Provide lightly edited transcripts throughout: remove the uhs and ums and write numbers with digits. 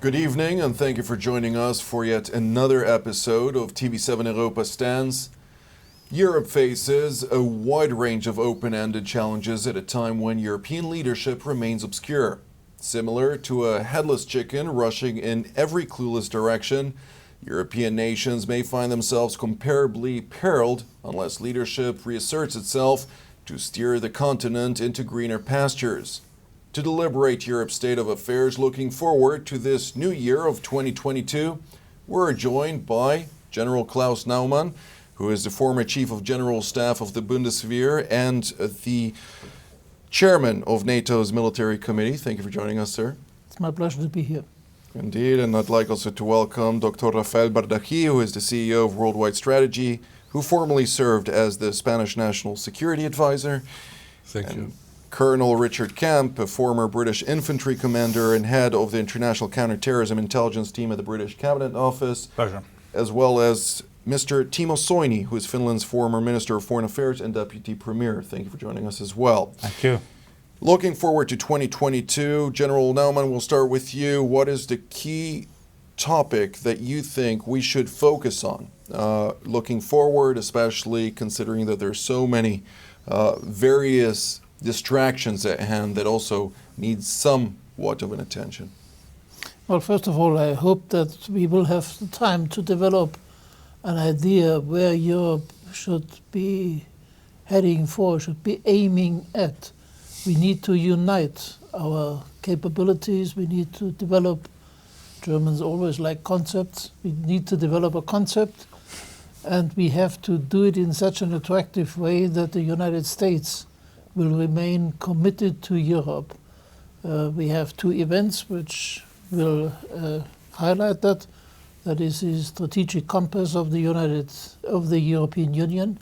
Good evening, and thank you for joining us for yet another episode of TV7 Europa Stands. Europe faces a wide range of open-ended challenges at a time when European leadership remains obscure. Similar to a headless chicken rushing in every clueless direction, European nations may find themselves comparably periled unless leadership reasserts itself to steer the continent into greener pastures. To deliberate Europe's state of affairs looking forward to this new year of 2022, we're joined by General Klaus Naumann, who is the former Chief of General Staff of the Bundeswehr and the Chairman of NATO's Military Committee. Thank you for joining us, sir. It's my pleasure to be here. Indeed, and I'd like also to welcome Dr. Rafael Bardaji, who is the CEO of Worldwide Strategy, who formerly served as the Spanish National Security Advisor. Thank you. Colonel Richard Kemp, a former British infantry commander and head of the International Counter-Terrorism Intelligence Team at the British Cabinet Office. Pleasure. As well as Mr. Timo Soini, who is Finland's former Minister of Foreign Affairs and Deputy Premier. Thank you for joining us as well. Thank you. Looking forward to 2022, General Naumann, we'll start with you. What is the key topic that you think we should focus on looking forward, especially considering that there's so many various distractions at hand that also need somewhat of an attention? Well, first of all, I hope that we will have the time to develop an idea where Europe should be heading for, should be aiming at. We need to unite our capabilities. We need to develop, Germans always like concepts. We need to develop a concept, and we have to do it in such an attractive way that the United States will remain committed to Europe. We have two events which will highlight that. That is the strategic compass of the European Union,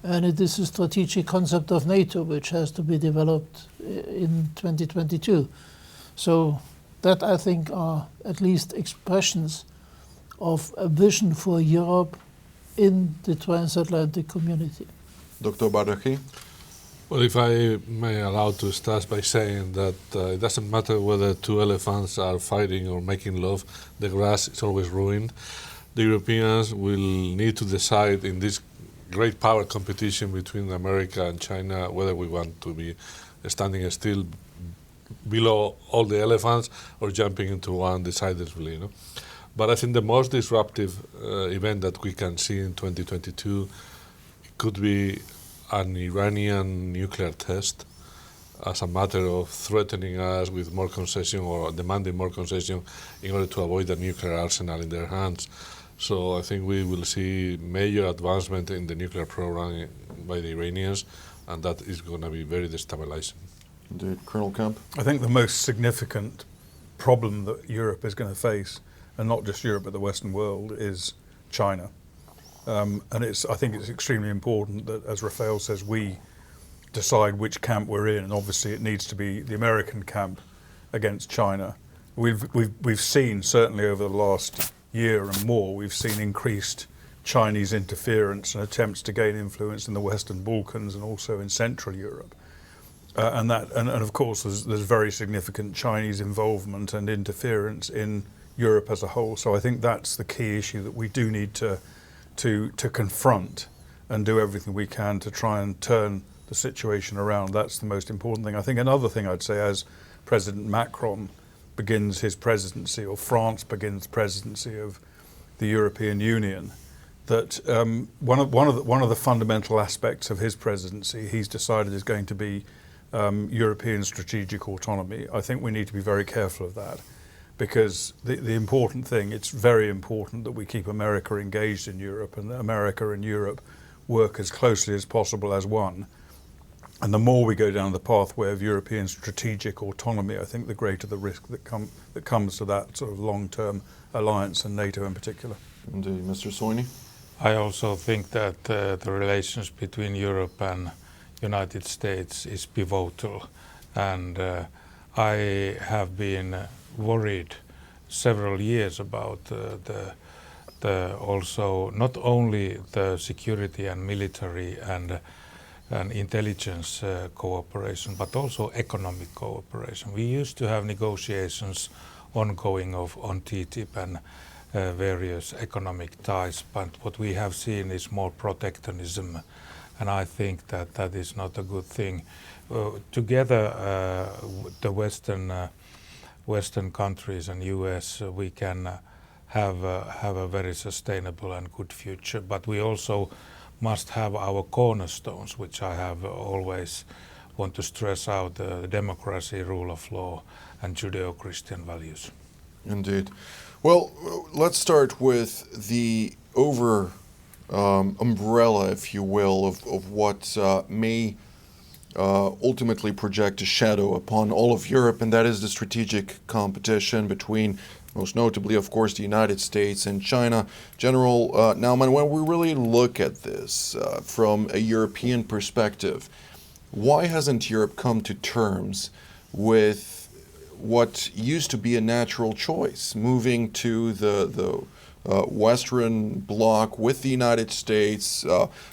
and it is a strategic concept of NATO, which has to be developed in 2022. So that, I think, are at least expressions of a vision for Europe in the transatlantic community. Dr. Bardaji? Well, if I may allow to start by saying that it doesn't matter whether two elephants are fighting or making love, the grass is always ruined. The Europeans will need to decide in this great power competition between America and China whether we want to be standing still below all the elephants or jumping into one decisively. But I think the most disruptive event that we can see in 2022 could be an Iranian nuclear test as a matter of threatening us with more concession or demanding more concession in order to avoid a nuclear arsenal in their hands. So I think we will see major advancement in the nuclear program by the Iranians, and that is going to be very destabilizing. Indeed. Colonel Kemp? I think the most significant problem that Europe is going to face, and not just Europe but the Western world, is China. And I think it's extremely important that, as Rafael says, we decide which camp we're in, and obviously it needs to be the American camp against China. We've seen, certainly over the last year and more, we've seen increased Chinese interference and attempts to gain influence in the Western Balkans and also in Central Europe. And of course there's very significant Chinese involvement and interference in Europe as a whole. So I think that's the key issue that we do need to confront and do everything we can to try and turn the situation around. That's the most important thing. I think another thing I'd say, as President Macron begins his presidency, or France begins presidency of the European Union, that one of the fundamental aspects of his presidency he's decided is going to be European strategic autonomy. I think we need to be very careful of that, because the important thing, it's very important that we keep America engaged in Europe, and that America and Europe work as closely as possible as one. And the more we go down the pathway of European strategic autonomy, I think the greater the risk that comes to that sort of long-term alliance, and NATO in particular. Indeed. Mr. Soini? I also think that the relations between Europe and United States is pivotal, and I have been worried several years about the also not only the security and military and intelligence cooperation, but also economic cooperation. We used to have negotiations ongoing on TTIP and various economic ties. But what we have seen is more protectionism, and I think that that is not a good thing. Together, the Western countries and US, we can have a very sustainable and good future. But we also must have our cornerstones, which I have always want to stress out: democracy, rule of law, and Judeo-Christian values. Indeed. Well, let's start with the umbrella, if you will, of what may ultimately project a shadow upon all of Europe, and that is the strategic competition between, most notably, of course, the United States and China. General Naumann, when we really look at this from a European perspective, why hasn't Europe come to terms with what used to be a natural choice, moving to the Western bloc with the United States,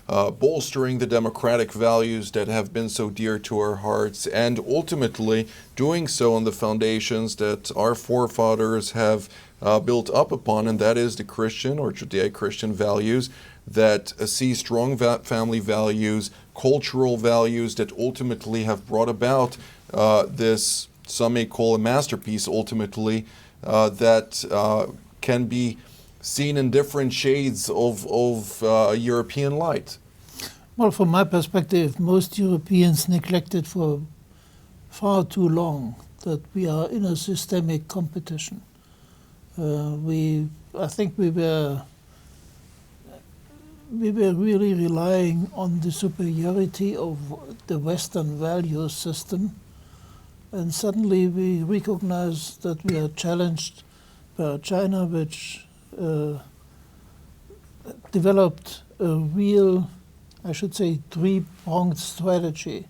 bolstering the democratic values that have been so dear to our hearts, and ultimately doing so on the foundations that our forefathers have built up upon, and that is the Christian or Judeo-Christian values that see strong family values, cultural values that ultimately have brought about this, some may call a masterpiece ultimately, that can be seen in different shades of European light. Well, from my perspective, most Europeans neglected for far too long that we are in a systemic competition. I think we were really relying on the superiority of the Western value system, and suddenly we recognize that we are challenged by China, which developed a real, I should say, three-pronged strategy.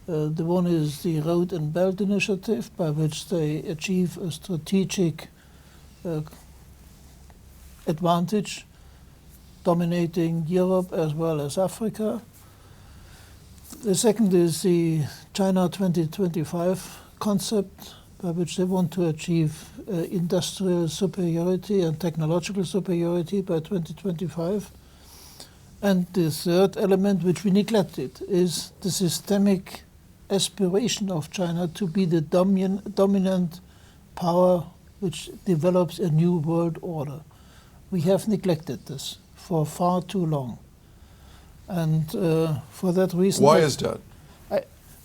The one is the Road and Belt Initiative, by which they achieve a strategic advantage, dominating Europe as well as Africa. The second is the China 2025 concept, by which they want to achieve industrial superiority and technological superiority by 2025. And the third element, which we neglected, is the systemic aspiration of China to be the dominant power which develops a new world order. We have neglected this for far too long. And for that reason... Why is that?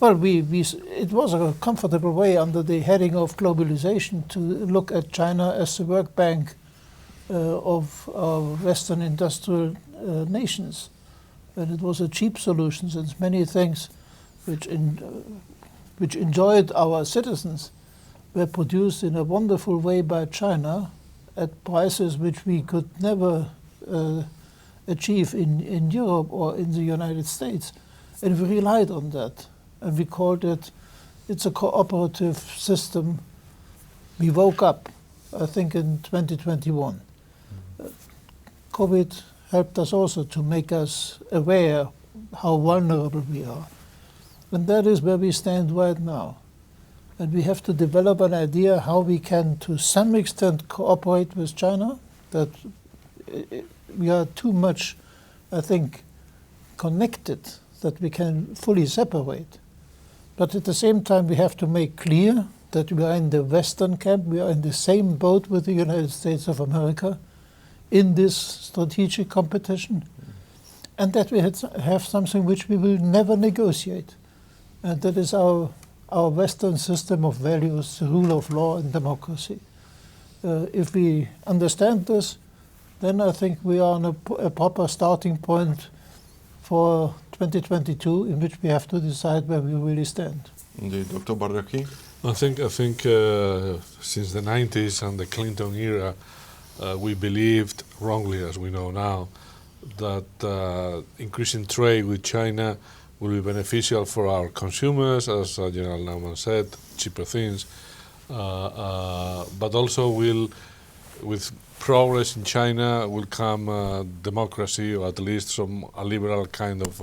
It was a comfortable way under the heading of globalization to look at China as the work bank of Western industrial nations. And it was a cheap solution, since many things which enjoyed our citizens were produced in a wonderful way by China at prices which we could never achieve in Europe or in the United States. And we relied on that. And we called it's a cooperative system. We woke up, I think, in 2021. COVID helped us also to make us aware how vulnerable we are. And that is where we stand right now. And we have to develop an idea how we can, to some extent, cooperate with China, that we are too much, I think, connected, that we can fully separate. But at the same time, we have to make clear that we are in the Western camp, we are in the same boat with the United States of America in this strategic competition, and that we have something which we will never negotiate. And that is our Western system of values, the rule of law and democracy. If we understand this, then I think we are on a proper starting point for 2022, in which we have to decide where we really stand. Indeed. Dr. Bardaji? I think since the 90s and the Clinton era, we believed, wrongly as we know now, that increasing trade with China will be beneficial for our consumers, as General Naumann said, cheaper things, but also with progress in China will come democracy, or at least a liberal kind of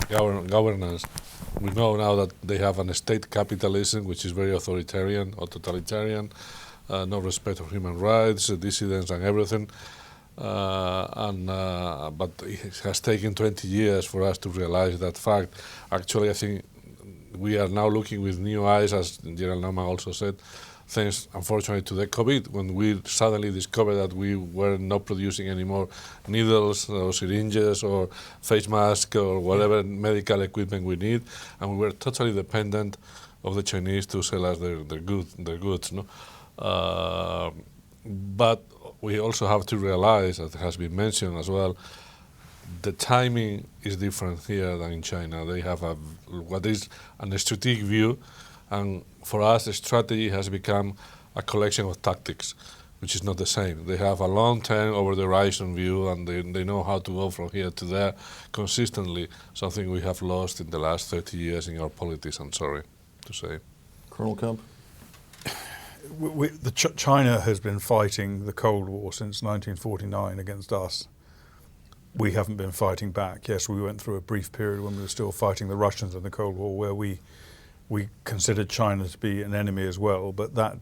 governance. We know now that they have a state capitalism which is very authoritarian or totalitarian, no respect of human rights, dissidents and everything. But it has taken 20 years for us to realize that fact. Actually, I think we are now looking with new eyes, as General Naumann also said, thanks, unfortunately, to the COVID, when we suddenly discovered that we were not producing any more needles or syringes or face masks or whatever medical equipment we need, and we were totally dependent of the Chinese to sell us their goods. No? But we also have to realize, as has been mentioned as well, the timing is different here than in China. They have what is a strategic view, and for us, the strategy has become a collection of tactics, which is not the same. They have a long-term over-the-horizon view, and they know how to go from here to there consistently, something we have lost in the last 30 years in our politics, I'm sorry to say. Colonel Kemp? China has been fighting the Cold War since 1949 against us. We haven't been fighting back. Yes, we went through a brief period when we were still fighting the Russians in the Cold War, where we considered China to be an enemy as well, but that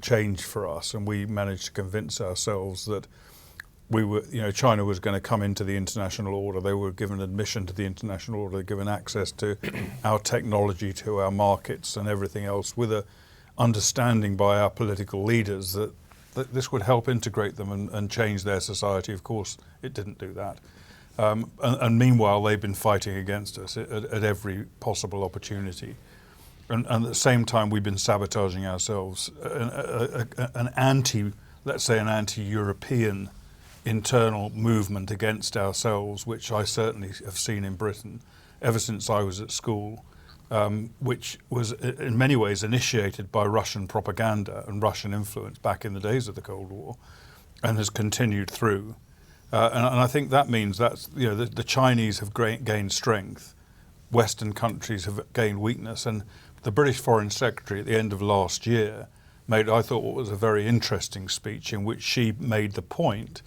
changed for us, and we managed to convince ourselves that China was going to come into the international order. They were given admission to the international order, given access to our technology, to our markets and everything else, with a understanding by our political leaders that this would help integrate them and change their society. Of course, it didn't do that. And meanwhile, they've been fighting against us at every possible opportunity. And at the same time, we've been sabotaging ourselves. An anti-European internal movement against ourselves, which I certainly have seen in Britain ever since I was at school, which was in many ways initiated by Russian propaganda and Russian influence back in the days of the Cold War, and has continued through. And I think that means that the Chinese have gained strength, Western countries have gained weakness, and the British Foreign Secretary at the end of last year made, I thought, what was a very interesting speech, in which she made the point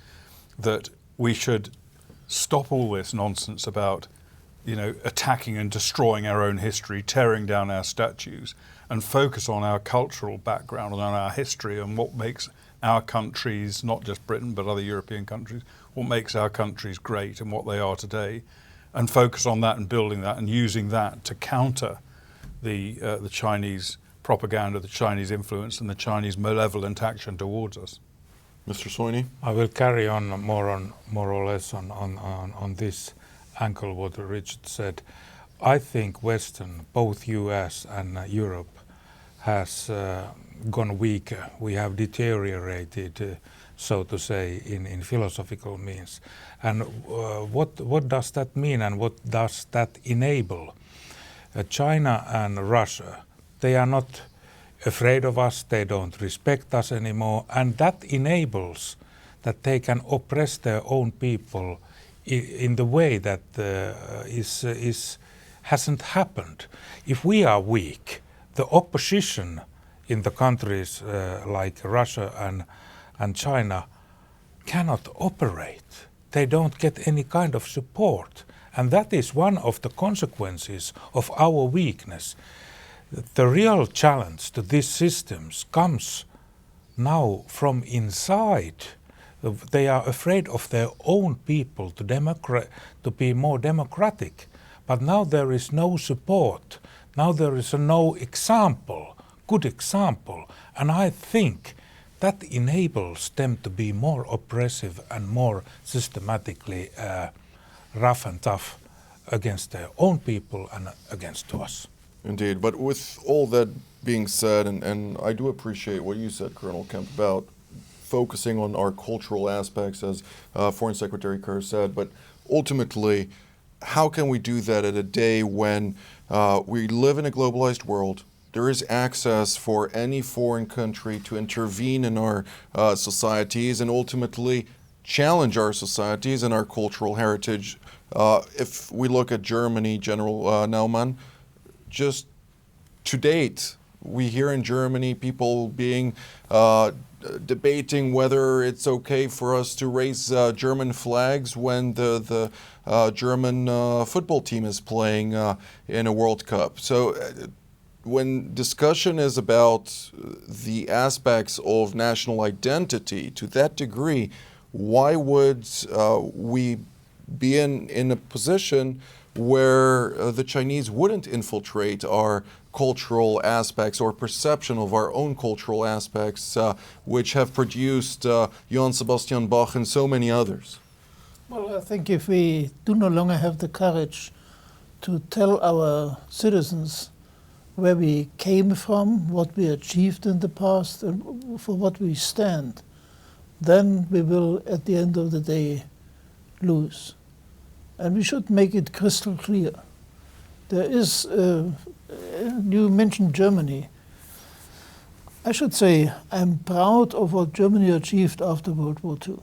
that we should stop all this nonsense about attacking and destroying our own history, tearing down our statues, and focus on our cultural background and on our history and what makes our countries, not just Britain but other European countries, what makes our countries great and what they are today, and focus on that and building that and using that to counter the Chinese propaganda, the Chinese influence, and the Chinese malevolent action towards us. Mr. Soini? I will carry on more or less on this angle what Richard said. I think Western, both US and Europe, has gone weaker. We have deteriorated, so to say, in philosophical means. And what does that mean, and what does that enable? China and Russia, they are not afraid of us, they don't respect us anymore, and that enables that they can oppress their own people in the way that hasn't happened. If we are weak, the opposition in the countries like Russia and China cannot operate. They don't get any kind of support. And that is one of the consequences of our weakness. The real challenge to these systems comes now from inside. They are afraid of their own people to be more democratic. But now there is no support. Now there is no example, good example. And I think that enables them to be more oppressive and more systematically rough and tough against their own people and against us. Indeed, but with all that being said, and I do appreciate what you said, Colonel Kemp, about focusing on our cultural aspects, as Foreign Secretary Kerr said, but ultimately, how can we do that at a day when we live in a globalized world? There is access for any foreign country to intervene in our societies and ultimately challenge our societies and our cultural heritage. If we look at Germany, General Naumann, just to date, we hear in Germany people being debating whether it's okay for us to raise German flags when the German football team is playing in a World Cup. So when discussion is about the aspects of national identity, to that degree, why would we be in a position where the Chinese wouldn't infiltrate our cultural aspects or perception of our own cultural aspects, which have produced Johann Sebastian Bach and so many others? Well, I think if we do no longer have the courage to tell our citizens where we came from, what we achieved in the past, and for what we stand, then we will, at the end of the day, lose. And we should make it crystal clear. There is, you mentioned Germany. I should say I'm proud of what Germany achieved after World War II.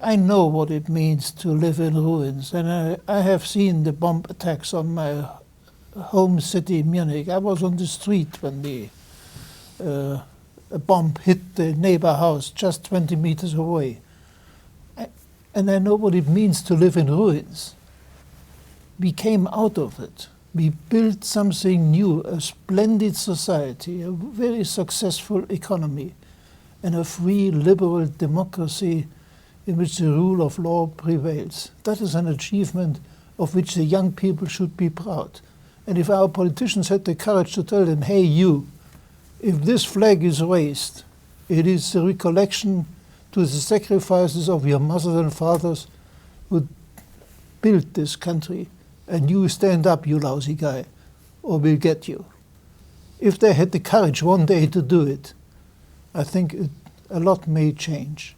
I know what it means to live in ruins, and I have seen the bomb attacks on my home city, Munich. I was on the street when a bomb hit the neighbor house just 20 meters away. And I know what it means to live in ruins. We came out of it. We built something new, a splendid society, a very successful economy, and a free, liberal democracy in which the rule of law prevails. That is an achievement of which the young people should be proud. And if our politicians had the courage to tell them, hey, you, if this flag is raised, it is the recollection to the sacrifices of your mothers and fathers who built this country, and you stand up, you lousy guy, or we'll get you. If they had the courage one day to do it, I think a lot may change.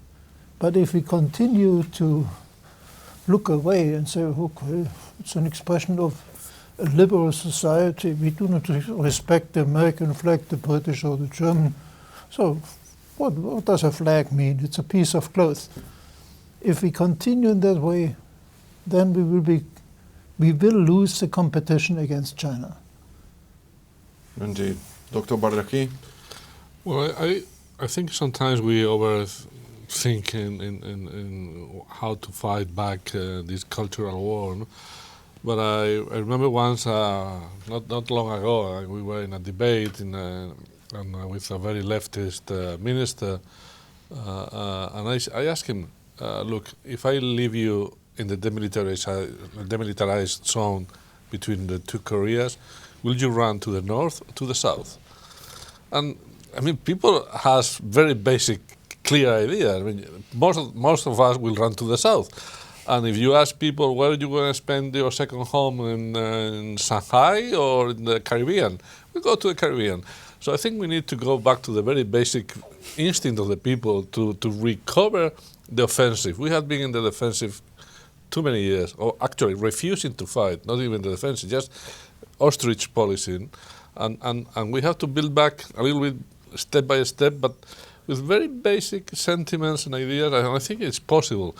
But if we continue to look away and say, okay, it's an expression of a liberal society, we do not respect the American flag, the British or the German, so what does a flag mean? It's a piece of cloth. If we continue in that way, then we will lose the competition against China. Indeed. Dr. Bardaji? Well, I think sometimes we overthink in how to fight back this cultural war. No? But I remember once, not long ago, we were in a debate with a very leftist minister, and I asked him, look, if I leave you in the demilitarized zone between the two Koreas, will you run to the north or to the south? And I mean, people has very basic, clear idea. I mean, most of us will run to the south. And if you ask people, where are you going to spend your second home, in Shanghai or in the Caribbean? We go to the Caribbean. So I think we need to go back to the very basic instinct of the people to recover the offensive. We have been in the defensive too many years, or actually refusing to fight, not even the defensive, just ostrich policy. And we have to build back a little bit step by step, but with very basic sentiments and ideas, and I think it's possible.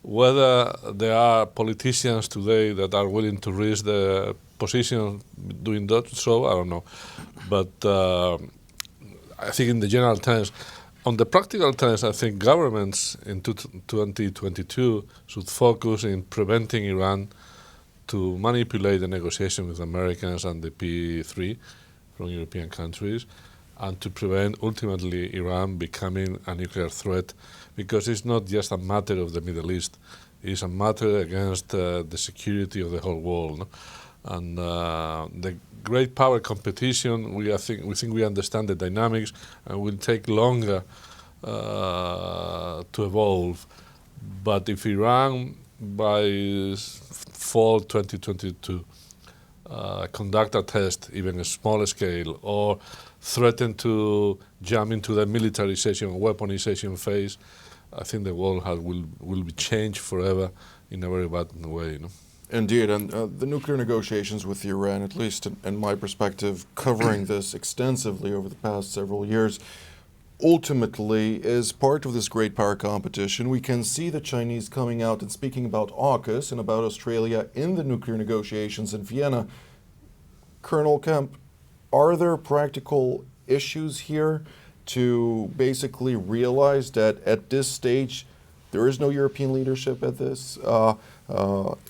Whether there are politicians today that are willing to risk the position doing that, so I don't know. But I think in the general terms, on the practical terms, I think governments in 2022 should focus in preventing Iran to manipulate the negotiation with Americans and the P3 from European countries, and to prevent ultimately Iran becoming a nuclear threat, because it's not just a matter of the Middle East, it's a matter against the security of the whole world. No? And the great power competition, we think we understand the dynamics, and will take longer to evolve. But if Iran, by fall 2022, conduct a test, even a smaller scale, or threaten to jump into the militarization or weaponization phase, I think the world will be changed forever in a very bad way. You know? Indeed, and the nuclear negotiations with Iran, at least in my perspective, covering this extensively over the past several years, ultimately is part of this great power competition. We can see the Chinese coming out and speaking about AUKUS and about Australia in the nuclear negotiations in Vienna. Colonel Kemp, are there practical issues here to basically realize that at this stage there is no European leadership at this?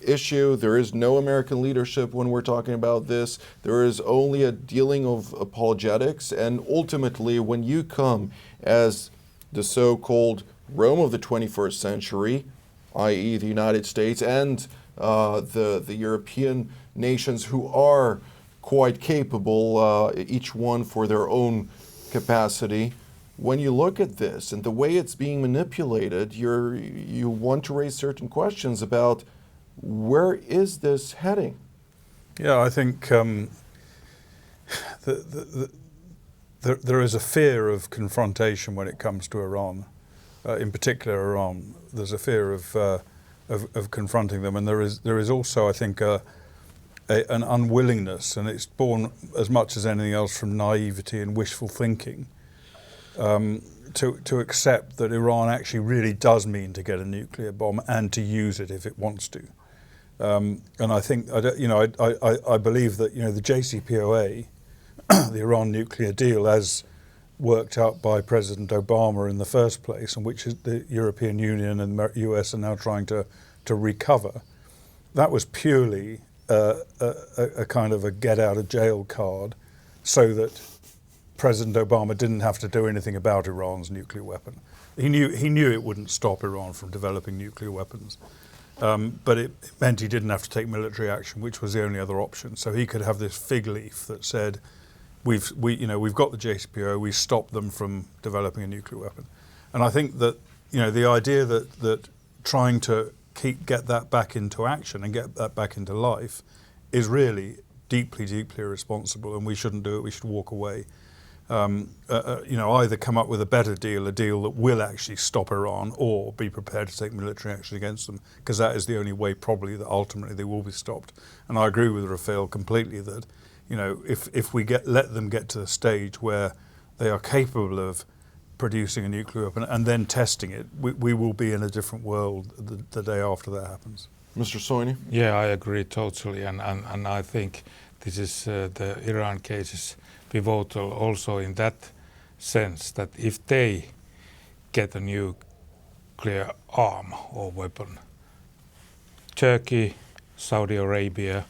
issue. There is no American leadership when we're talking about this. There is only a dealing of apologetics. And ultimately, when you come as the so-called Rome of the 21st century, i.e. the United States and the European nations who are quite capable, each one for their own capacity. When you look at this and the way it's being manipulated, you want to raise certain questions about where is this heading? Yeah, I think there is a fear of confrontation when it comes to Iran, in particular Iran. There's a fear of confronting them, and there is also, I think, an unwillingness, and it's born as much as anything else from naivety and wishful thinking, to accept that Iran actually really does mean to get a nuclear bomb and to use it if it wants to. And I think, I believe that the JCPOA, the Iran nuclear deal, as worked out by President Obama in the first place, and which is the European Union and the US are now trying to recover, that was purely a kind of a get out of jail card, so that President Obama didn't have to do anything about Iran's nuclear weapon. He knew it wouldn't stop Iran from developing nuclear weapons, but it meant he didn't have to take military action, which was the only other option. So he could have this fig leaf that said, we've got the JCPOA, we stopped them from developing a nuclear weapon. And I think that the idea that trying to get that back into action and get that back into life is really deeply, deeply irresponsible, and we shouldn't do it. We should walk away. Either come up with a better deal, a deal that will actually stop Iran, or be prepared to take military action against them, because that is the only way probably that ultimately they will be stopped. And I agree with Rafael completely that if we let them get to the stage where they are capable of producing a nuclear weapon and then testing it, we will be in a different world the day after that happens. Mr. Soini? Yeah, I agree totally, and I think this is the Iran case is pivotal also in that sense that if they get a nuclear arm or weapon, Turkey, Saudi Arabia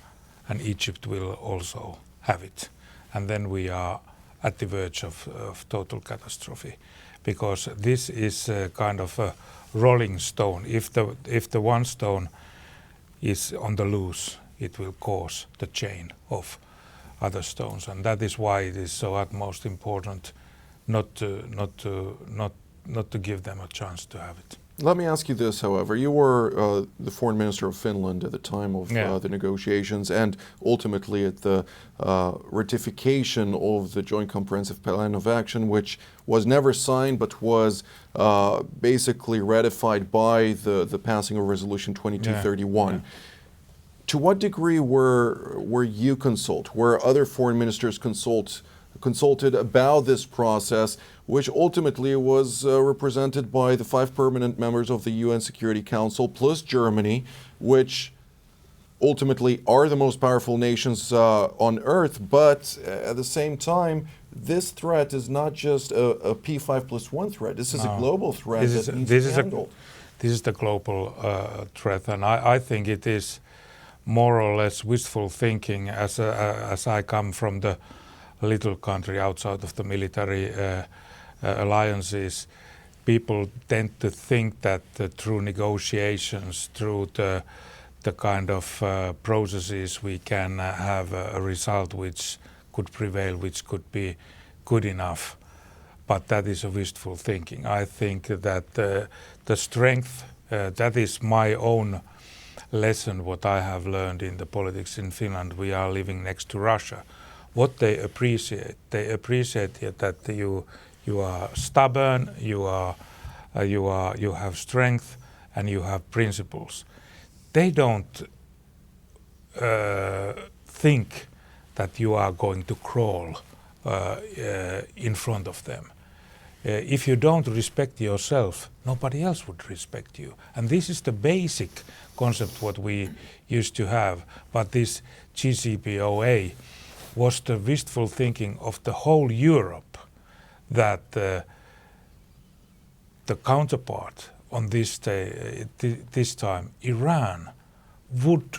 and Egypt will also have it. And then we are at the verge of total catastrophe, because this is a kind of a rolling stone. If the one stone is on the loose, it will cause the chain of other stones, and that is why it is so utmost important not to give them a chance to have it. Let me ask you this, however. You were the foreign minister of Finland at the time of the negotiations, and ultimately at the ratification of the Joint Comprehensive Plan of Action, which was never signed but was basically ratified by the passing of Resolution 2231. To what degree were you consulted? Were other foreign ministers consulted about this process, which ultimately was represented by the 5 permanent members of the UN Security Council plus Germany, which ultimately are the most powerful nations on earth, but at the same time, this threat is not just a P5+1 threat. This is a global threat that needs to be handled. This is the global threat, and I think it is more or less wishful thinking, as I come from the little country outside of the military alliances. People tend to think that through negotiations, through the kind of processes, we can have a result which could prevail, which could be good enough. But that is a wishful thinking. I think that the strength, that is my own lesson, what I have learned in the politics in Finland. We are living next to Russia. What they appreciate that you are stubborn, you have strength, and you have principles. They don't think that you are going to crawl in front of them. If you don't respect yourself, nobody else would respect you. And this is the basic concept what we used to have. But this JCPOA was the wistful thinking of the whole Europe, that the counterpart on this time, Iran, would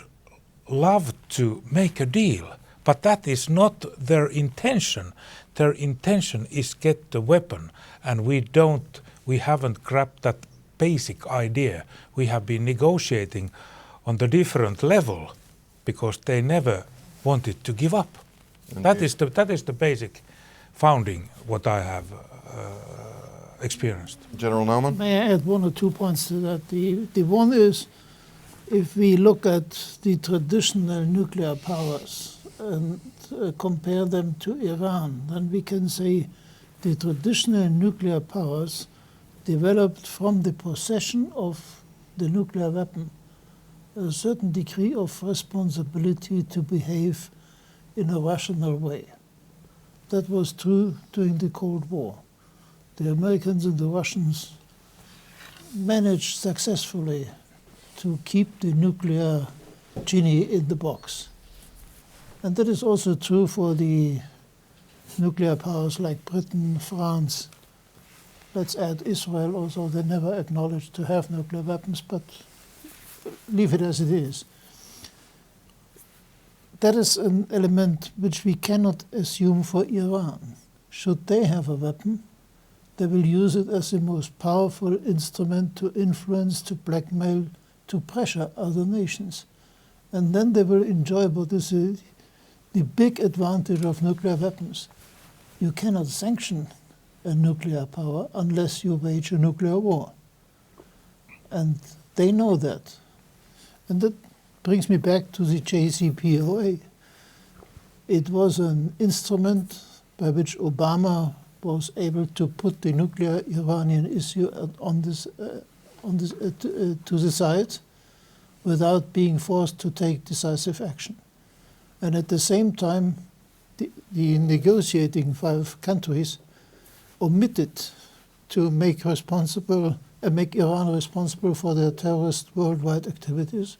love to make a deal, but that is not their intention. Their intention is get the weapon, and we haven't grabbed that basic idea. We have been negotiating on the different level because they never wanted to give up. That is the basic founding what I have experienced. General Naumann? May I add 1 or 2 points to that? The one is, if we look at the traditional nuclear powers and compare them to Iran, then we can say the traditional nuclear powers developed from the possession of the nuclear weapon a certain degree of responsibility to behave in a rational way. That was true during the Cold War. The Americans and the Russians managed successfully to keep the nuclear genie in the box. And that is also true for the nuclear powers like Britain, France. Let's add Israel, although they never acknowledged to have nuclear weapons, but leave it as it is. That is an element which we cannot assume for Iran. Should they have a weapon, they will use it as the most powerful instrument to influence, to blackmail, to pressure other nations. And then they will enjoy what is the big advantage of nuclear weapons. You cannot sanction a nuclear power unless you wage a nuclear war. And they know that. And that brings me back to the JCPOA. It was an instrument by which Obama was able to put the nuclear Iranian issue to the side without being forced to take decisive action. And at the same time, the negotiating 5 countries omitted to make Iran responsible for their terrorist worldwide activities.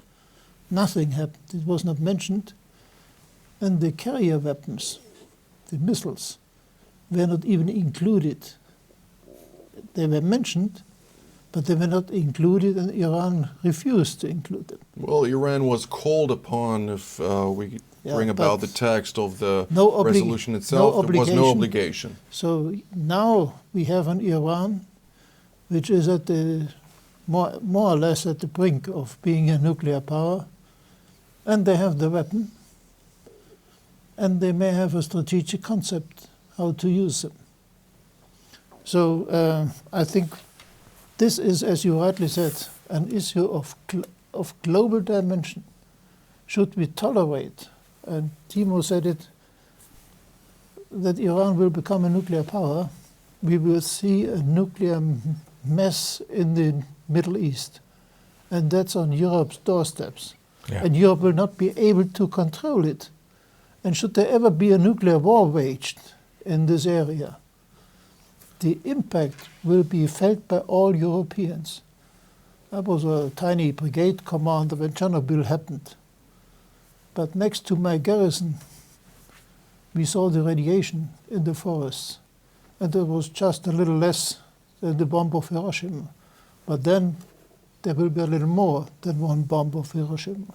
Nothing happened. It was not mentioned. And the carrier weapons, the missiles, were not even included. They were mentioned, but they were not included, and Iran refused to include them. Well, Iran was called upon, if we bring about the text of the resolution itself, there was no obligation. So now we have an Iran which is at the more or less at the brink of being a nuclear power, and they have the weapon, and they may have a strategic concept how to use them. So I think this is, as you rightly said, an issue of global dimension. Should we tolerate, and Timo said it, that Iran will become a nuclear power, we will see a nuclear mess in the Middle East. And that's on Europe's doorsteps. Yeah. And Europe will not be able to control it. And should there ever be a nuclear war waged in this area, the impact will be felt by all Europeans. I was a tiny brigade commander when Chernobyl happened. But next to my garrison, we saw the radiation in the forests. And it was just a little less than the bomb of Hiroshima. But then there will be a little more than one bomb of Hiroshima.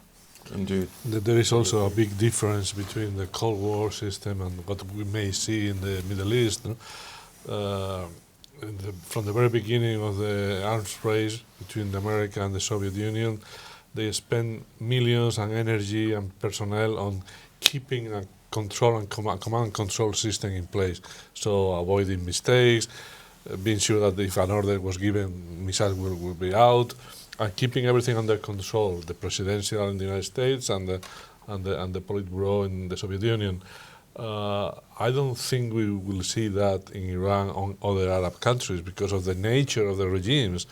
Indeed. There is also a big difference between the Cold War system and what we may see in the Middle East. No? From the very beginning of the arms race between America and the Soviet Union, they spent millions and energy and personnel on keeping a control and command control system in place. So avoiding mistakes, being sure that if an order was given, missiles will be out, and keeping everything under control, the presidential in the United States and the Politburo in the Soviet Union. I don't think we will see that in Iran or other Arab countries because of the nature of the regimes.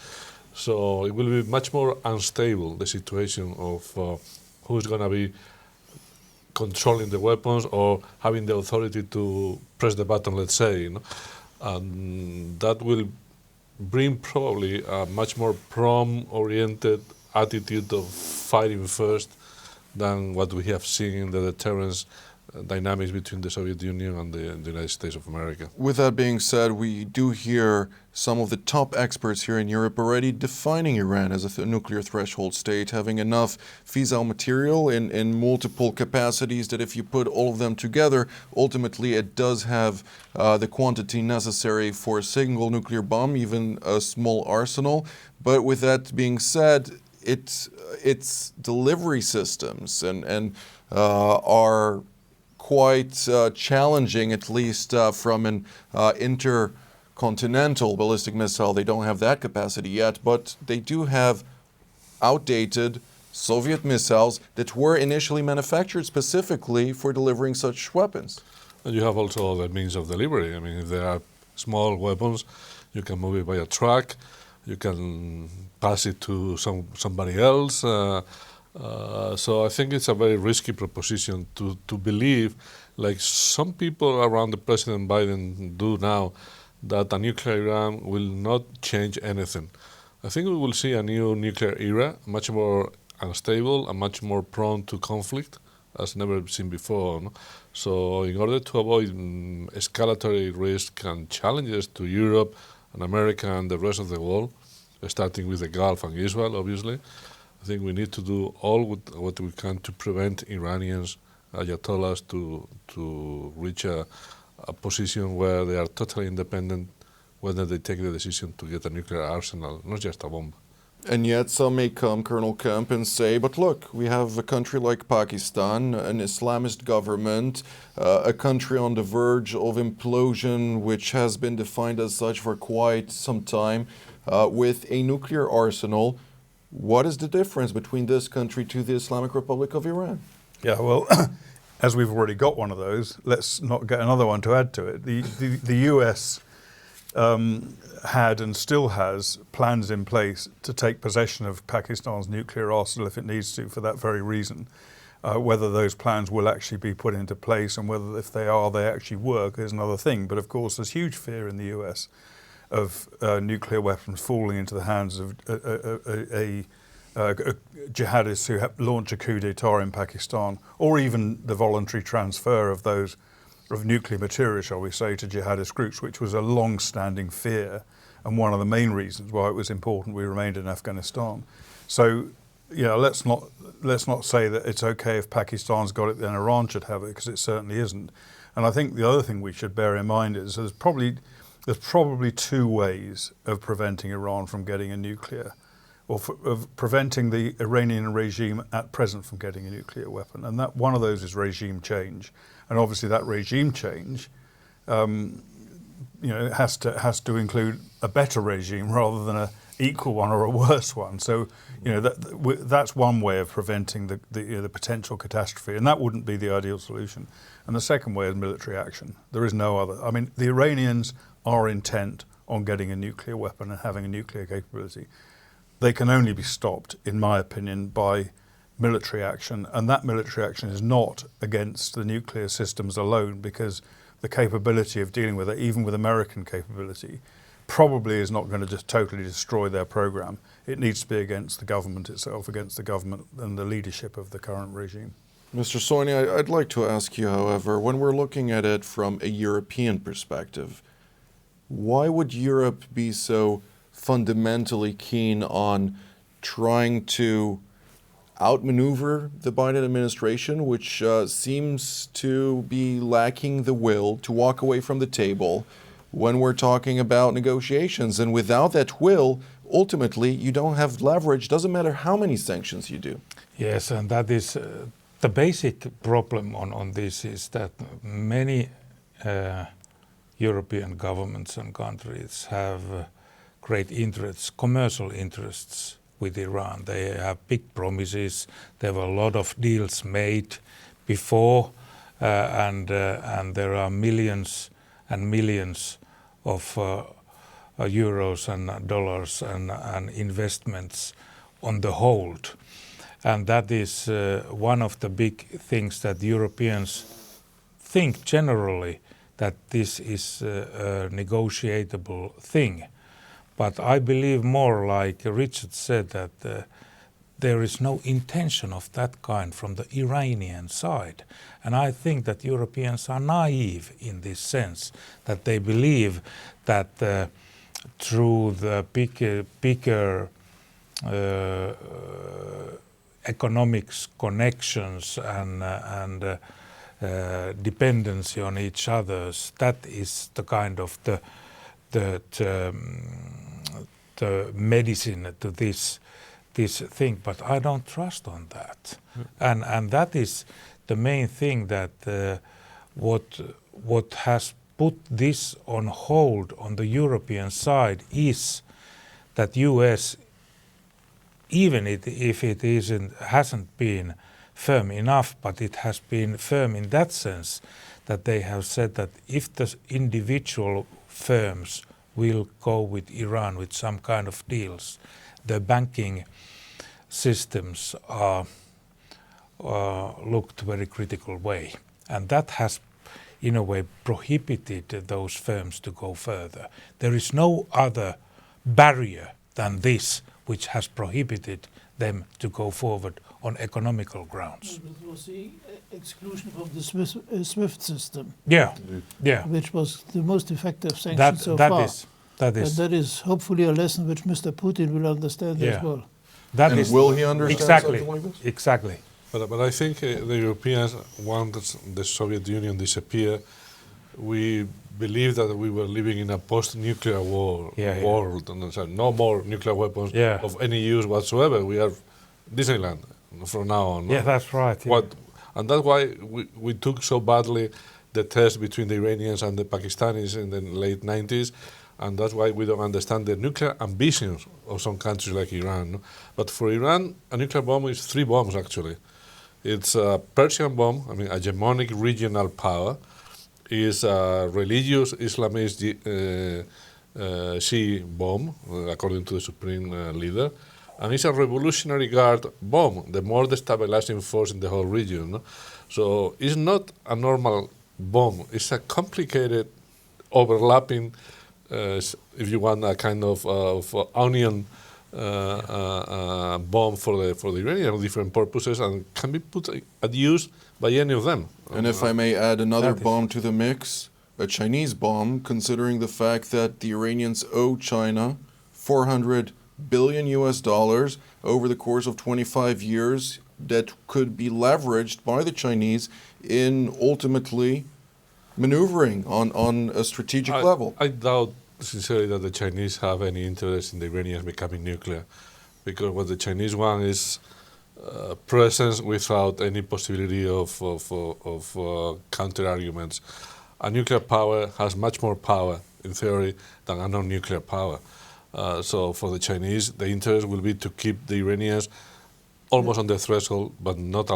So it will be much more unstable, the situation of who's going to be controlling the weapons or having the authority to press the button, let's say. You know? And that will bring probably a much more prom-oriented attitude of fighting first than what we have seen in the deterrence dynamics between the Soviet Union and the United States of America. With that being said, we do hear some of the top experts here in Europe already defining Iran as a nuclear threshold state, having enough fissile material in multiple capacities that if you put all of them together, ultimately it does have the quantity necessary for a single nuclear bomb, even a small arsenal. But with that being said, its delivery systems and are quite challenging, at least from an intercontinental ballistic missile. They don't have that capacity yet, but they do have outdated Soviet missiles that were initially manufactured specifically for delivering such weapons. And you have also the means of delivery. I mean, if there are small weapons, you can move it by a truck, you can pass it to somebody else. So I think it's a very risky proposition to believe, like some people around the President Biden do now, that a nuclear Iran will not change anything. I think we will see a new nuclear era, much more unstable and much more prone to conflict as never seen before. No? So in order to avoid escalatory risk and challenges to Europe and America and the rest of the world, starting with the Gulf and Israel, obviously, I think we need to do all what we can to prevent Iranians, Ayatollahs, to reach a position where they are totally independent, whether they take the decision to get a nuclear arsenal, not just a bomb. And yet some may come, Colonel Kemp, and say, but look, we have a country like Pakistan, an Islamist government, a country on the verge of implosion, which has been defined as such for quite some time, with a nuclear arsenal. What is the difference between this country to the Islamic Republic of Iran? Yeah, well, as we've already got one of those, let's not get another one to add to it. The US had and still has plans in place to take possession of Pakistan's nuclear arsenal if it needs to for that very reason. Whether those plans will actually be put into place and whether if they are, they actually work is another thing. But of course, there's huge fear in the US of nuclear weapons falling into the hands of jihadists who launch a coup d'etat in Pakistan, or even the voluntary transfer of nuclear material, shall we say, to jihadist groups, which was a long-standing fear and one of the main reasons why it was important we remained in Afghanistan. So, let's not say that it's okay if Pakistan's got it, then Iran should have it, because it certainly isn't. And I think the other thing we should bear in mind is there's probably two ways of preventing Iran from getting a nuclear, or of preventing the Iranian regime at present from getting a nuclear weapon. And that one of those is regime change. And obviously that regime change has to include a better regime rather than an equal one or a worse one. So that's one way of preventing the potential catastrophe, and that wouldn't be the ideal solution. And the second way is military action. There is no other. I mean, the Iranians are intent on getting a nuclear weapon and having a nuclear capability. They can only be stopped, in my opinion, by military action, and that military action is not against the nuclear systems alone, because the capability of dealing with it, even with American capability, probably is not going to just totally destroy their program. It needs to be against the government itself, against the government and the leadership of the current regime. Mr. Soini, I'd like to ask you, however, when we're looking at it from a European perspective, why would Europe be so fundamentally keen on trying to outmaneuver the Biden administration, which seems to be lacking the will to walk away from the table when we're talking about negotiations? And without that will, ultimately, you don't have leverage. Doesn't matter how many sanctions you do. Yes, and that is the basic problem on this is that many European governments and countries have great interests, commercial interests with Iran. They have big promises. There were a lot of deals made before, and there are millions and millions of euros and dollars and investments on the hold. And that is one of the big things that Europeans think generally, that this is a negotiable thing. But I believe more, like Richard said, that there is no intention of that kind from the Iranian side. And I think that Europeans are naive in this sense, that they believe that through the bigger economics connections and dependency on each other's, that is the kind of the medicine to this thing. But I don't trust on that, and that is the main thing, that what has put this on hold on the European side is that US, even if it hasn't been firm enough, but it has been firm in that sense that they have said that if the individual firms will go with Iran with some kind of deals, the banking systems are looked very critical way, and that has in a way prohibited those firms to go further. There is no other barrier than this which has prohibited them to go forward on economical grounds. It was the exclusion from the SWIFT system, Yeah. which was the most effective sanction so far. That is. That is hopefully a lesson which Mr. Putin will understand as well. That And is will he understand exactly, something like this? Exactly. But I think the Europeans want the Soviet Union disappear. We believe that we were living in a post-nuclear world, and so no more nuclear weapons of any use whatsoever. We are Disneyland from now on. Yeah, that's right. Yeah. And that's why we took so badly the test between the Iranians and the Pakistanis in the late 90s, and that's why we don't understand the nuclear ambitions of some countries like Iran. No? But for Iran, a nuclear bomb is 3 bombs actually. It's a Persian bomb, I mean, a hegemonic regional power, is a religious Islamist Shia bomb, according to the supreme leader, and it's a Revolutionary Guard bomb, the more destabilizing force in the whole region. No? So it's not a normal bomb, it's a complicated, overlapping, if you want, a kind of onion bomb for the Iranian different purposes, and can be put at use by any of them. And if I may add another bomb to the mix, a Chinese bomb, considering the fact that the Iranians owe China $400 billion over the course of 25 years, that could be leveraged by the Chinese in ultimately maneuvering on a strategic level. I doubt sincerely that the Chinese have any interest in the Iranians becoming nuclear, because what the Chinese want is presence without any possibility of counter-arguments. A nuclear power has much more power, in theory, than a non-nuclear power. So for the Chinese, the interest will be to keep the Iranians almost on the threshold, but not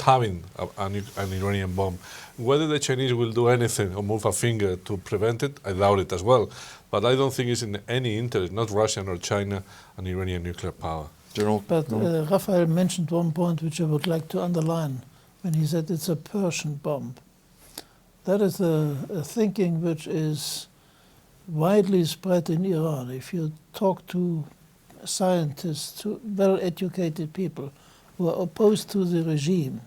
having an Iranian bomb. Whether the Chinese will do anything or move a finger to prevent it, I doubt it as well. But I don't think it's in any interest, not Russia nor China, an Iranian nuclear power. But Rafael mentioned one point which I would like to underline when he said it's a Persian bomb. That is a thinking which is widely spread in Iran. If you talk to scientists, to well-educated people who are opposed to the regime,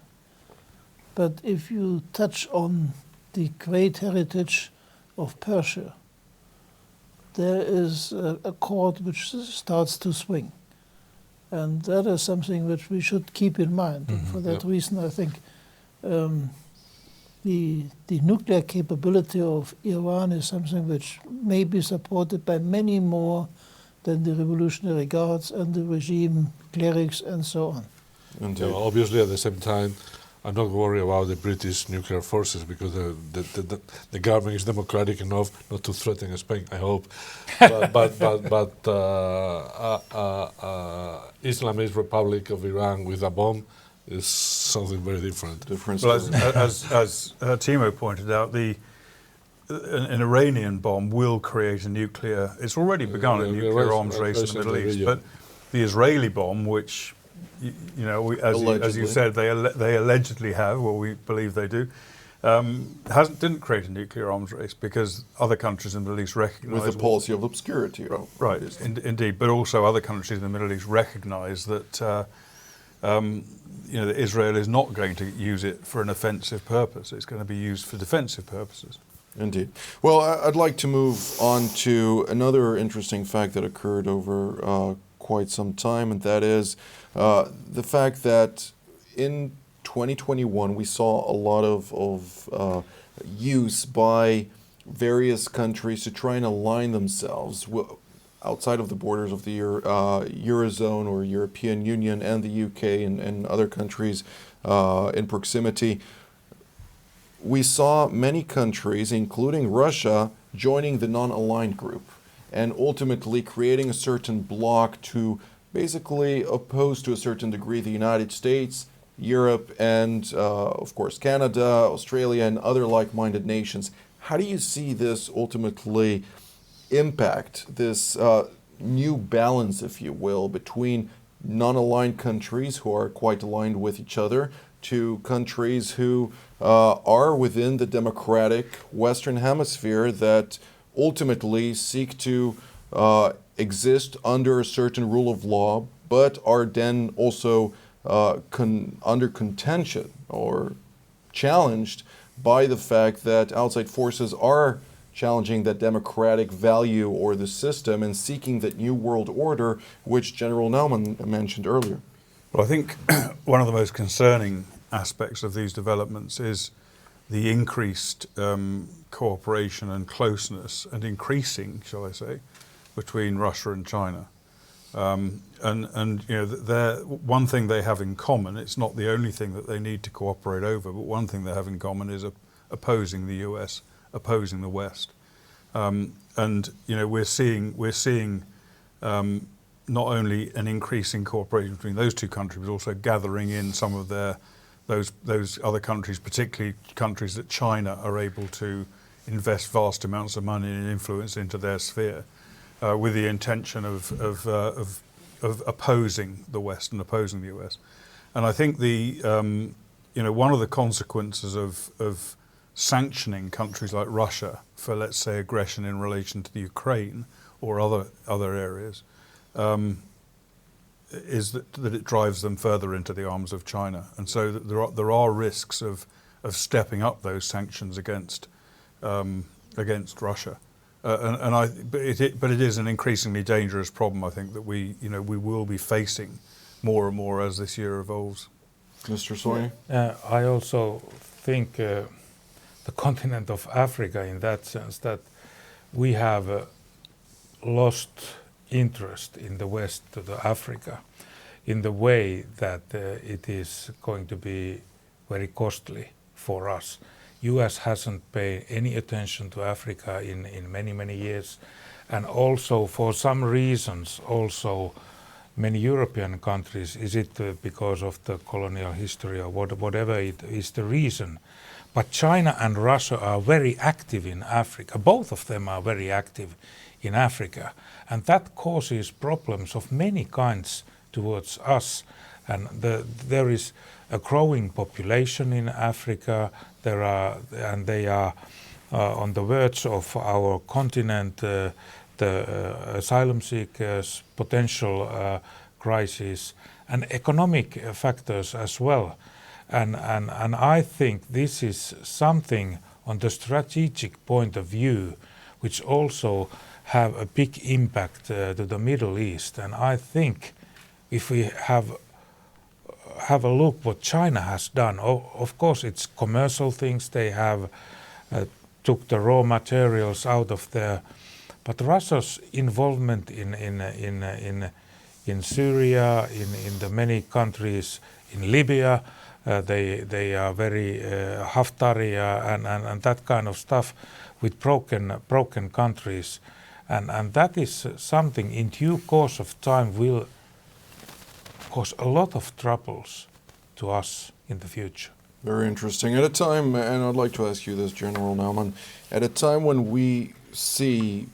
but if you touch on the great heritage of Persia, there is a chord which starts to swing. And that is something which we should keep in mind. And for that reason, I think the nuclear capability of Iran is something which may be supported by many more than the Revolutionary Guards and the regime clerics and so on. Yeah, obviously, at the same time, I'm not worried about the British nuclear forces, because the government is democratic enough not to threaten Spain, I hope. But Islamist Republic of Iran with a bomb is something very different. Well, as Timo pointed out, an Iranian bomb will create a nuclear. It's already begun a nuclear arms race in the Middle East. But the Israeli bomb, which as you said, they allegedly have, well, we believe they do. didn't create a nuclear arms race because other countries in the Middle East recognise With a policy of obscurity. right, indeed, but also other countries in the Middle East recognise that that Israel is not going to use it for an offensive purpose. It's going to be used for defensive purposes. Indeed. Well, I'd like to move on to another interesting fact that occurred over quite some time, and that is the fact that in 2021 we saw a lot of use by various countries to try and align themselves outside of the borders of the Eurozone or European Union and the UK and other countries in proximity. We saw many countries, including Russia, joining the non-aligned group and ultimately creating a certain bloc to basically oppose to a certain degree the United States, Europe, and of course Canada, Australia, and other like-minded nations. How do you see this ultimately impact this new balance, if you will, between non-aligned countries who are quite aligned with each other to countries who are within the democratic Western Hemisphere that ultimately seek to exist under a certain rule of law, but are then also under contention or challenged by the fact that outside forces are challenging that democratic value or the system and seeking that new world order, which General Naumann mentioned earlier? Well, I think one of the most concerning aspects of these developments is the increased cooperation and closeness and increasing, shall I say, between Russia and China. And one thing they have in common, it's not the only thing that they need to cooperate over, but one thing they have in common is opposing the US, opposing the West. We're seeing not only an increasing cooperation between those two countries, but also gathering in some of those other countries, particularly countries that China are able to invest vast amounts of money and influence into their sphere, with the intention of opposing the West and opposing the US. And I think one of the consequences of sanctioning countries like Russia for, let's say, aggression in relation to the Ukraine or other areas, is that it drives them further into the arms of China. And so there are risks of stepping up those sanctions against Russia. But it is an increasingly dangerous problem, I think, that we will be facing more and more as this year evolves. Mr. Soini? I also think the continent of Africa, in that sense, that we have lost interest in the West to the Africa in the way that it is going to be very costly for us. US hasn't paid any attention to Africa in many, many years, and also for some reasons also many European countries, is it because of the colonial history or whatever it is the reason, but China and Russia are very active in Africa. Both of them are very active in Africa, and that causes problems of many kinds towards us. And there is a growing population in Africa. They are on the verge of our continent, the asylum seekers, potential crisis, and economic factors as well. And I think this is something on the strategic point of view, which also have a big impact to the Middle East. And I think if we have a look what China has done, of course it's commercial things, they have took the raw materials out of there, but Russia's involvement in Syria, in the many countries, in Libya, they are very Haftari and that kind of stuff with broken countries, and that is something in due course of time will cause a lot of troubles to us in the future. Very interesting. At a time, and I'd like to ask you this, General Naumann, at a time when we see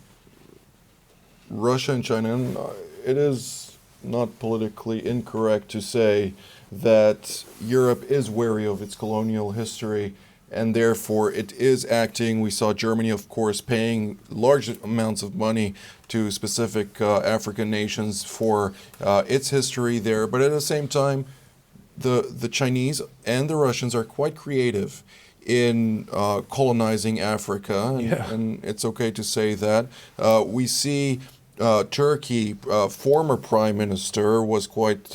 Russia and China, and it is not politically incorrect to say that Europe is wary of its colonial history, and therefore it is acting. We saw Germany, of course, paying large amounts of money to specific African nations for its history there. But at the same time, the Chinese and the Russians are quite creative in colonizing Africa, and it's okay to say that. We see Turkey, former prime minister, was quite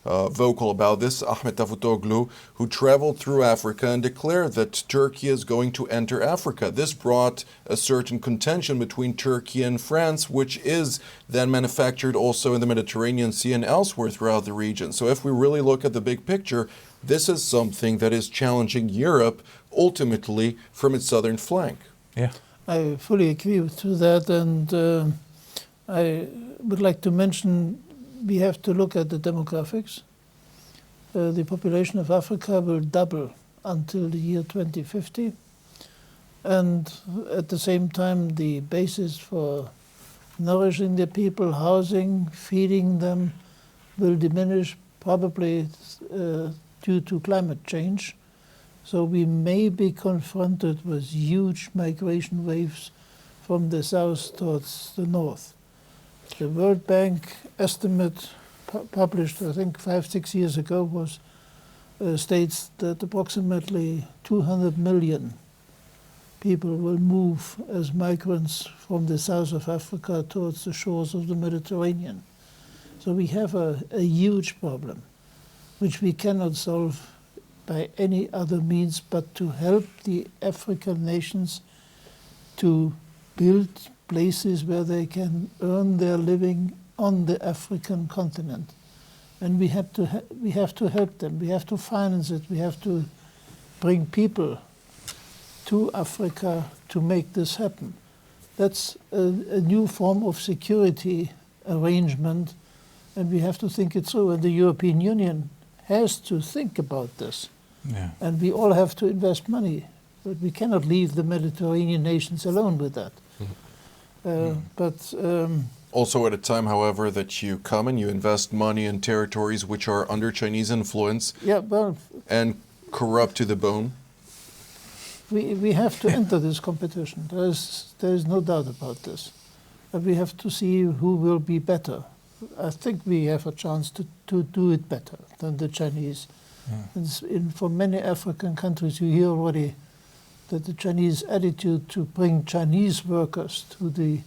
vocal about this, Ahmet Davutoglu, who traveled through Africa and declared that Turkey is going to enter Africa. This brought a certain contention between Turkey and France, which is then manufactured also in the Mediterranean Sea and elsewhere throughout the region. So if we really look at the big picture, this is something that is challenging Europe ultimately from its southern flank. Yeah. I fully agree to that, and I would like to mention we have to look at the demographics. The population of Africa will double until the year 2050, and at the same time the basis for nourishing the people, housing, feeding them will diminish, probably due to climate change. So we may be confronted with huge migration waves from the south towards the north. The World Bank estimate published, I think, 5-6 years ago was states that approximately 200 million people will move as migrants from the south of Africa towards the shores of the Mediterranean. So we have a huge problem, which we cannot solve by any other means but to help the African nations to build places where they can earn their living on the African continent. And we have to help them. We have to finance it. We have to bring people to Africa to make this happen. That's a new form of security arrangement, and we have to think it through. And the European Union has to think about this. Yeah. And we all have to invest money, but we cannot leave the Mediterranean nations alone with that. Also at a time, however, that you come and you invest money in territories which are under Chinese influence and corrupt to the bone. We have to enter this competition. There is no doubt about this. And we have to see who will be better. I think we have a chance to do it better than the Chinese. For many African countries, you hear already that the Chinese attitude to bring Chinese workers to the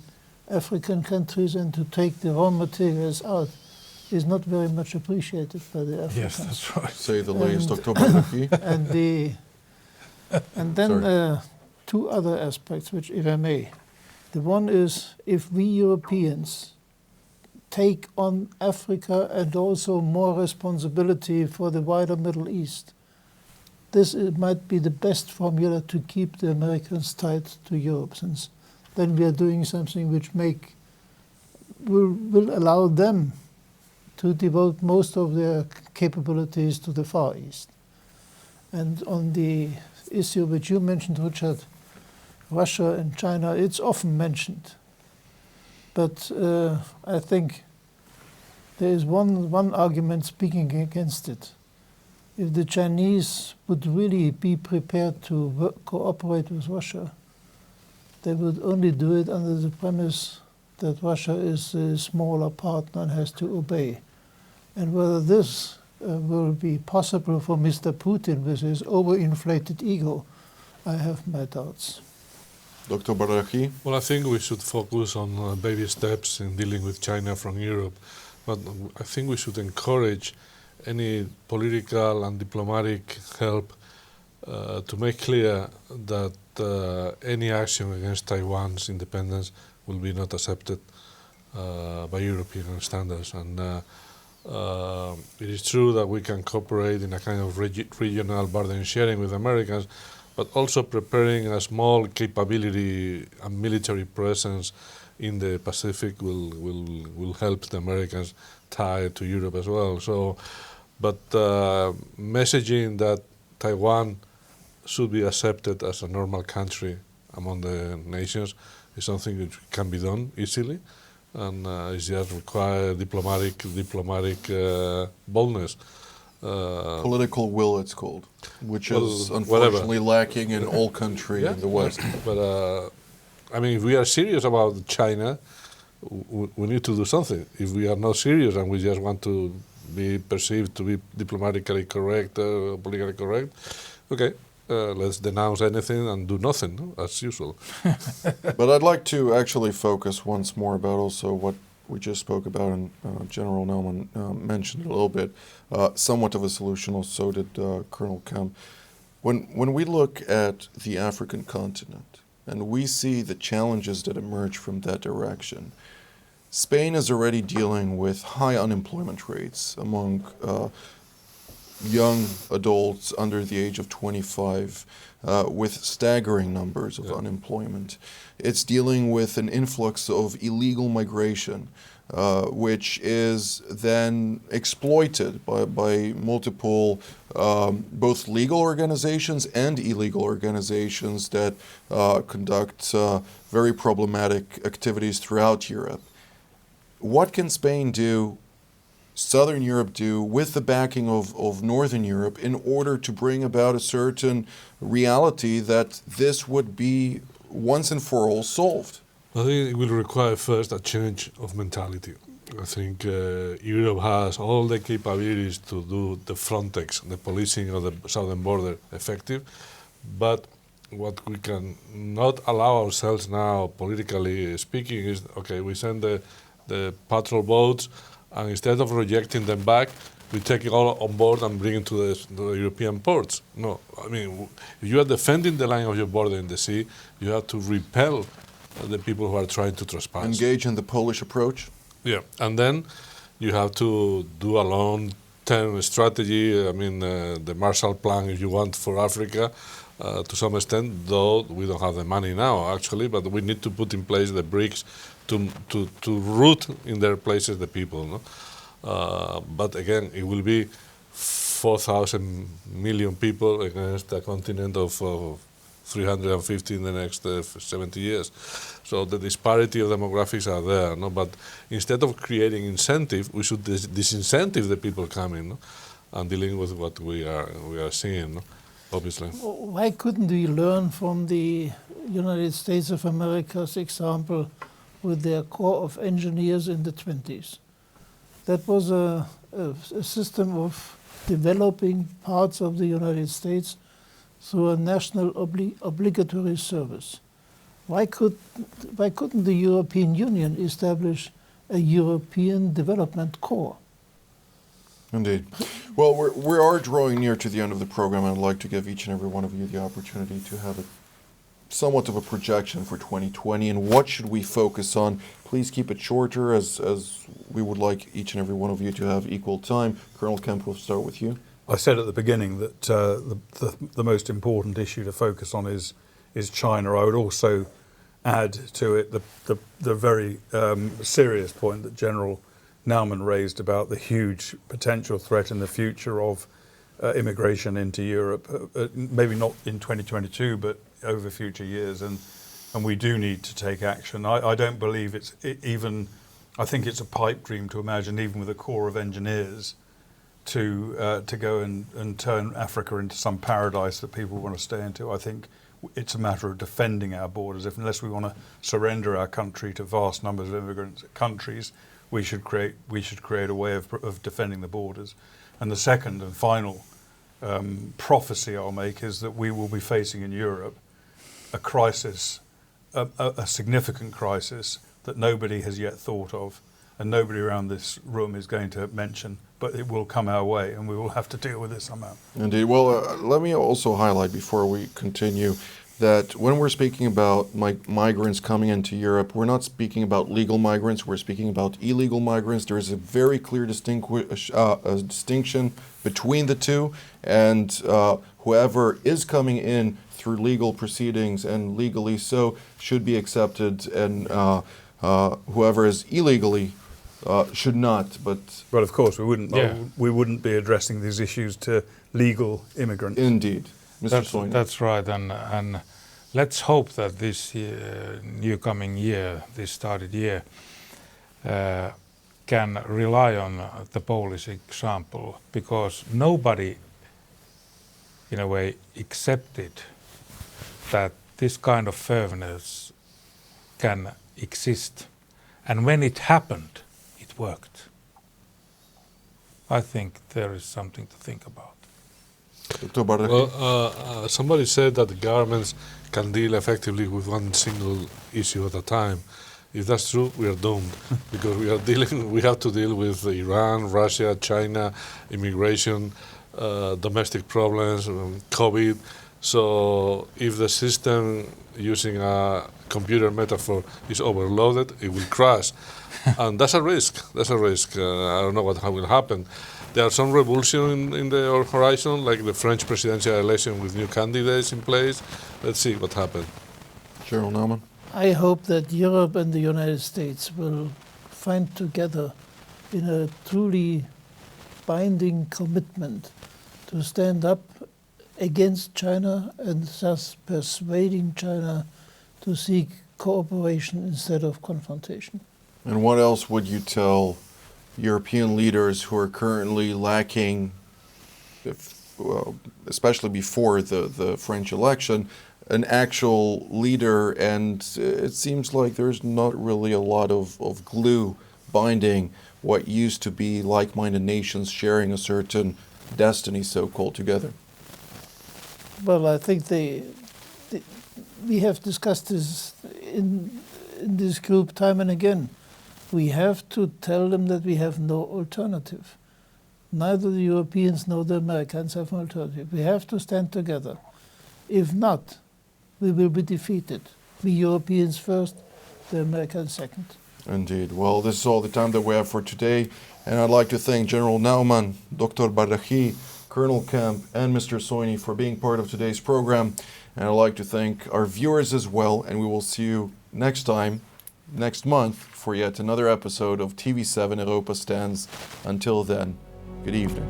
African countries and to take the raw materials out is not very much appreciated by the Africans. Yes, that's right. Say the latest, Dr. Bardaji. And then two other aspects, which, if I may. The one is, if we Europeans take on Africa and also more responsibility for the wider Middle East, this might be the best formula to keep the Americans tied to Europe, since then we are doing something which will allow them to devote most of their capabilities to the Far East. And on the issue which you mentioned, Richard, Russia and China, it's often mentioned. But I think there is one argument speaking against it. If the Chinese would really be prepared to cooperate with Russia, they would only do it under the premise that Russia is a smaller partner and has to obey. And whether this will be possible for Mr. Putin with his overinflated ego, I have my doubts. Dr. Bardaji? Well, I think we should focus on baby steps in dealing with China from Europe. But I think we should encourage any political and diplomatic help to make clear that any action against Taiwan's independence will be not accepted by European standards. And it is true that we can cooperate in a kind of regional burden sharing with Americans, but also preparing a small capability and military presence in the Pacific will help the Americans tie to Europe as well. So, but messaging that Taiwan should be accepted as a normal country among the nations is something which can be done easily, and it just requires diplomatic boldness. Political will, it's called, which Well, is whatever. unfortunately lacking in all country in the West. But I mean, if we are serious about China, we need to do something. If we are not serious and we just want to be perceived to be diplomatically correct, politically correct, okay, let's denounce anything and do nothing, no? As usual. But I'd like to actually focus once more about also what we just spoke about, and General Naumann mentioned a little bit, somewhat of a solution, also did Colonel Kemp. When we look at the African continent and we see the challenges that emerge from that direction, Spain is already dealing with high unemployment rates among young adults under the age of 25, with staggering numbers of unemployment. It's dealing with an influx of illegal migration, which is then exploited by multiple, both legal organizations and illegal organizations that conduct very problematic activities throughout Europe. What can Spain do, Southern Europe do, with the backing of Northern Europe in order to bring about a certain reality that this would be once and for all solved? I think it will require first a change of mentality. I think Europe has all the capabilities to do the Frontex, the policing of the southern border, effective, but what we can not allow ourselves now, politically speaking, is, okay, we send the patrol boats, and instead of rejecting them back, we take it all on board and bring it to the European ports. No, I mean, if you are defending the line of your border in the sea, you have to repel the people who are trying to trespass. Engage in the Polish approach? Yeah, and then you have to do a long-term strategy. I mean, the Marshall Plan, if you want, for Africa, to some extent, though we don't have the money now, actually, but we need to put in place the bricks to root in their places the people. No? But again, it will be 4,000 million people against a continent of 350 in the next 70 years. So the disparity of demographics are there. No? But instead of creating incentive, we should disincentive the people coming, no? And dealing with what we are seeing, no? Obviously. Why couldn't we learn from the United States of America's example with their Corps of Engineers in the 20s? That was a system of developing parts of the United States through a national obligatory service. Why couldn't the European Union establish a European Development Corps? Indeed. Well, we are drawing near to the end of the program. I'd like to give each and every one of you the opportunity to have somewhat of a projection for 2020 and what should we focus on. Please keep it shorter, as we would like each and every one of you to have equal time. Colonel Kemp, we'll start with you. I said at the beginning that the most important issue to focus on is China. I would also add to it the very serious point that General Naumann raised about the huge potential threat in the future of immigration into Europe, maybe not in 2022, but over future years, and we do need to take action. I don't believe I think it's a pipe dream to imagine, even with a corps of engineers, to go and turn Africa into some paradise that people want to stay into. I think it's a matter of defending our borders. Unless we want to surrender our country to vast numbers of immigrant countries, we should create a way of defending the borders. And the second and final prophecy I'll make is that we will be facing in Europe a crisis, a significant crisis that nobody has yet thought of, and nobody around this room is going to mention, but it will come our way and we will have to deal with it somehow. Indeed. Well, let me also highlight before we continue that when we're speaking about migrants coming into Europe, we're not speaking about legal migrants, we're speaking about illegal migrants. There is a very clear distinction between the two, and whoever is coming in through legal proceedings and legally so should be accepted, and whoever is illegally should not. But of course, we wouldn't be addressing these issues to legal immigrants. Indeed. Mr. Soini. That's right, and let's hope that this new coming year, this started year, can rely on the Polish example, because nobody, in a way, accepted that this kind of firmness can exist. And when it happened, it worked. I think there is something to think about. Dr. Bardaji? Well, somebody said that the governments can deal effectively with one single issue at a time. If that's true, we are doomed because we have to deal with Iran, Russia, China, immigration, domestic problems, COVID. So if the system, using a computer metaphor, is overloaded, it will crash. And that's a risk. That's a risk. I don't know how will happen. There are some revolution in the horizon, like the French presidential election with new candidates in place. Let's see what happens. General Naumann? I hope that Europe and the United States will find together in a truly binding commitment to stand up against China and thus persuading China to seek cooperation instead of confrontation. And what else would you tell European leaders who are currently lacking, especially before the French election, an actual leader, and it seems like there's not really a lot of glue binding what used to be like-minded nations sharing a certain destiny, so-called, together? Well, I think we have discussed this in this group time and again. We have to tell them that we have no alternative. Neither the Europeans nor the Americans have an alternative. We have to stand together. If not, we will be defeated. We Europeans first, the Americans second. Indeed. Well, this is all the time that we have for today. And I'd like to thank General Naumann, Dr. Bardaji, Colonel Kemp, and Mr. Soini for being part of today's program. And I'd like to thank our viewers as well. And we will see you next time, next month, for yet another episode of TV7 Europa Stands. Until then, good evening.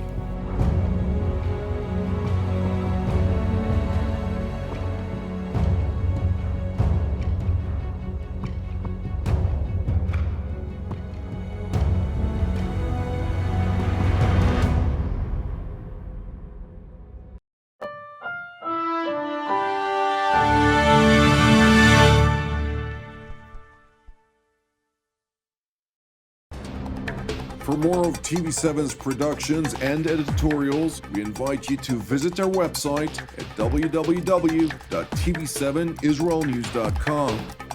For more of TV7's productions and editorials, we invite you to visit our website at www.tv7israelnews.com.